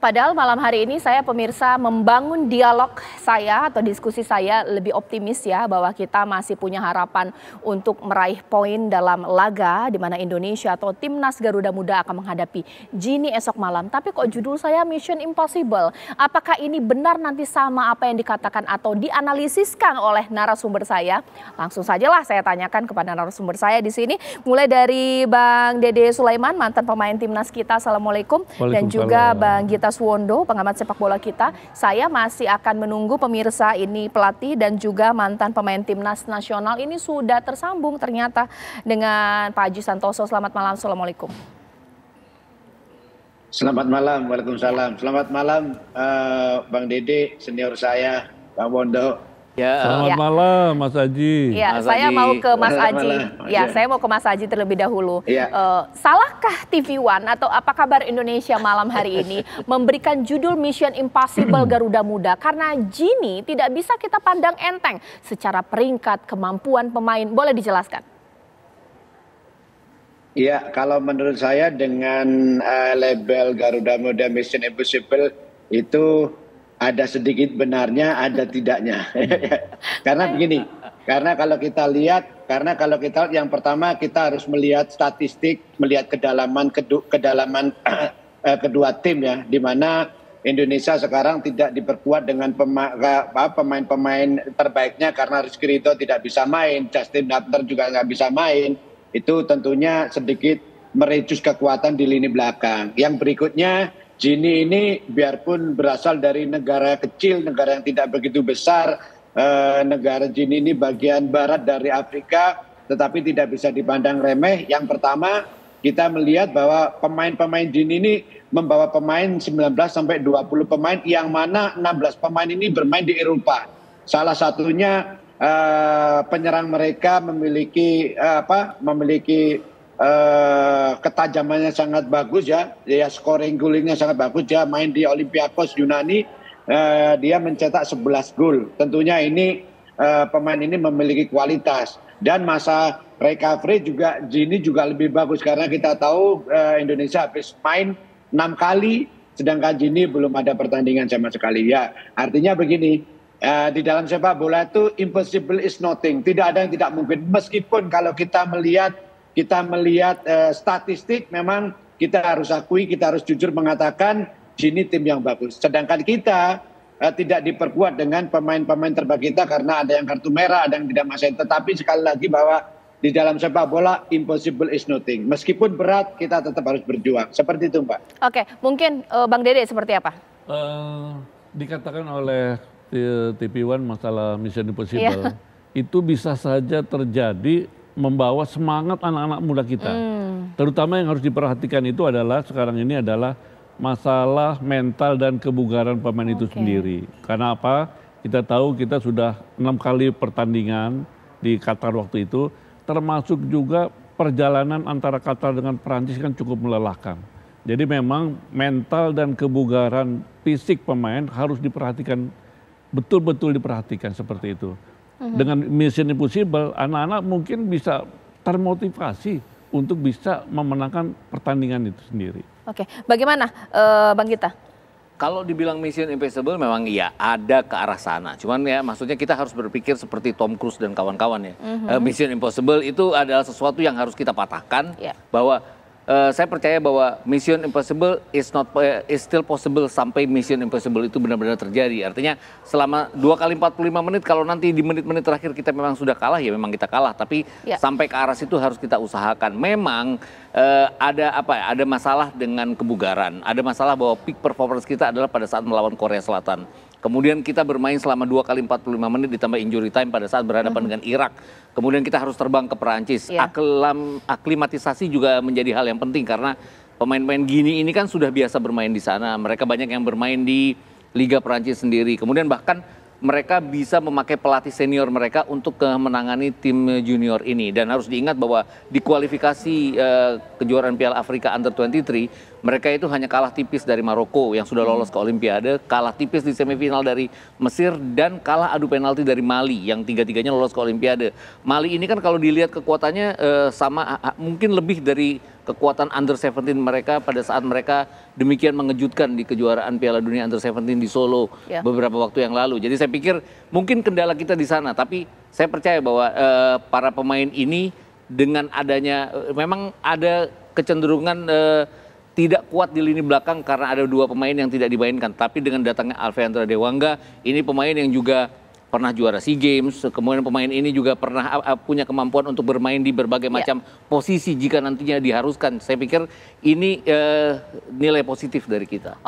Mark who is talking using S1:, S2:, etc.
S1: Padahal malam hari ini saya pemirsa membangun dialog saya atau diskusi saya lebih optimis ya bahwa kita masih punya harapan untuk meraih poin dalam laga di mana Indonesia atau Timnas Garuda Muda akan menghadapi Gini esok malam. Tapi kok judul saya Mission Impossible? Apakah ini benar nanti sama apa yang dikatakan atau dianalisiskan oleh narasumber saya? Langsung sajalah saya tanyakan kepada narasumber saya di sini. Mulai dari Bang Dede Sulaiman, mantan pemain Timnas kita. Assalamualaikum. Dan juga Bang Gita Suwondo, pengamat sepak bola kita. Saya masih akan menunggu pemirsa ini pelatih dan juga mantan pemain Timnas nasional ini sudah tersambung ternyata dengan Pak Haji Santoso. Selamat malam, Assalamualaikum.
S2: Selamat malam, Waalaikumsalam. Selamat malam Bang Dede, senior saya, Bang Wondo.
S3: Ya. Selamat malam Mas Haji.
S1: Ya,
S3: Mas
S1: saya
S3: Haji.
S1: mau ke Mas Haji. Ya,
S2: ya,
S1: saya mau ke Mas Haji terlebih dahulu.
S2: Ya.
S1: Salahkah TV One atau apa kabar Indonesia malam hari ini memberikan judul Mission Impossible Garuda Muda? Karena Gini tidak bisa kita pandang enteng secara peringkat kemampuan pemain. Boleh dijelaskan?
S2: Iya, kalau menurut saya dengan label Garuda Muda Mission Impossible itu ada sedikit benarnya, ada tidaknya. Karena begini, karena kalau kita lihat yang pertama kita harus melihat statistik, melihat kedalaman kedua tim ya, di mana Indonesia sekarang tidak diperkuat dengan pemain-pemain terbaiknya karena Rizky Ridho tidak bisa main, Justin Hubner juga nggak bisa main. Itu tentunya sedikit mereduce kekuatan di lini belakang. Yang berikutnya, Gini ini biarpun berasal dari negara kecil, negara yang tidak begitu besar, negara Gini ini bagian barat dari Afrika, tetapi tidak bisa dipandang remeh. Yang pertama, kita melihat bahwa pemain-pemain Gini ini membawa pemain 19 sampai 20 pemain, yang mana 16 pemain ini bermain di Eropa. Salah satunya penyerang mereka memiliki ketajamannya sangat bagus ya, scoring goalingnya sangat bagus. Dia main di Olympiakos Yunani, dia mencetak 11 gol. Tentunya ini pemain ini memiliki kualitas, dan masa recovery juga Gini juga lebih bagus karena kita tahu Indonesia habis main 6 kali, sedangkan Gini belum ada pertandingan sama sekali ya. Artinya begini, di dalam sepak bola itu impossible is nothing, tidak ada yang tidak mungkin. Meskipun kalau kita melihat statistik, memang kita harus akui, kita harus jujur mengatakan Gini tim yang bagus. Sedangkan kita tidak diperkuat dengan pemain-pemain terbaik kita karena ada yang kartu merah, ada yang tidak main. Tetapi sekali lagi bahwa di dalam sepak bola impossible is nothing. Meskipun berat, kita tetap harus berjuang. Seperti itu, Mbak.
S1: Oke, mungkin Bang Dede seperti apa?
S3: Dikatakan oleh TV One masalah Mission Impossible, itu bisa saja terjadi membawa semangat anak-anak muda kita. Terutama yang harus diperhatikan itu adalah sekarang ini adalah masalah mental dan kebugaran pemain itu sendiri. Karena apa? Kita tahu kita sudah 6 kali pertandingan di Qatar waktu itu, termasuk juga perjalanan antara Qatar dengan Perancis kan cukup melelahkan. Jadi memang mental dan kebugaran fisik pemain harus diperhatikan, betul-betul diperhatikan seperti itu. Dengan Mission Impossible, anak-anak mungkin bisa termotivasi untuk bisa memenangkan pertandingan itu sendiri.
S1: Oke, bagaimana Bang Gita?
S4: Kalau dibilang Mission Impossible memang ya ada ke arah sana. Cuman ya maksudnya kita harus berpikir seperti Tom Cruise dan kawan-kawan ya. Mission Impossible itu adalah sesuatu yang harus kita patahkan. Bahwa saya percaya bahwa Mission Impossible is still possible sampai Mission Impossible itu benar-benar terjadi. Artinya selama 2 kali 45 menit, kalau nanti di menit-menit terakhir kita memang sudah kalah, ya memang kita kalah. Tapi sampai ke arah situ harus kita usahakan. Memang ada masalah dengan kebugaran. Ada masalah bahwa peak performance kita adalah pada saat melawan Korea Selatan. Kemudian kita bermain selama 2 kali 45 menit ditambah injury time pada saat berhadapan dengan Irak. Kemudian kita harus terbang ke Perancis. Aklimatisasi juga menjadi hal yang penting karena pemain-pemain Gini ini kan sudah biasa bermain di sana. Mereka banyak yang bermain di Liga Perancis sendiri. Kemudian bahkan mereka bisa memakai pelatih senior mereka untuk menangani tim junior ini. Dan harus diingat bahwa di kualifikasi kejuaraan Piala Afrika Under-23, mereka itu hanya kalah tipis dari Maroko yang sudah lolos ke Olimpiade, kalah tipis di semifinal dari Mesir, dan kalah adu penalti dari Mali yang tiga-tiganya lolos ke Olimpiade. Mali ini kan kalau dilihat kekuatannya sama, mungkin lebih dari kekuatan under 17 mereka pada saat mereka demikian mengejutkan di kejuaraan Piala Dunia under 17 di Solo beberapa waktu yang lalu. Jadi saya pikir mungkin kendala kita di sana, tapi saya percaya bahwa para pemain ini dengan adanya memang ada kecenderungan tidak kuat di lini belakang karena ada 2 pemain yang tidak dimainkan. Tapi dengan datangnya Alfeandra Dewangga, ini pemain yang juga pernah juara SEA Games, kemudian pemain ini juga pernah punya kemampuan untuk bermain di berbagai macam posisi jika nantinya diharuskan. Saya pikir ini nilai positif dari kita.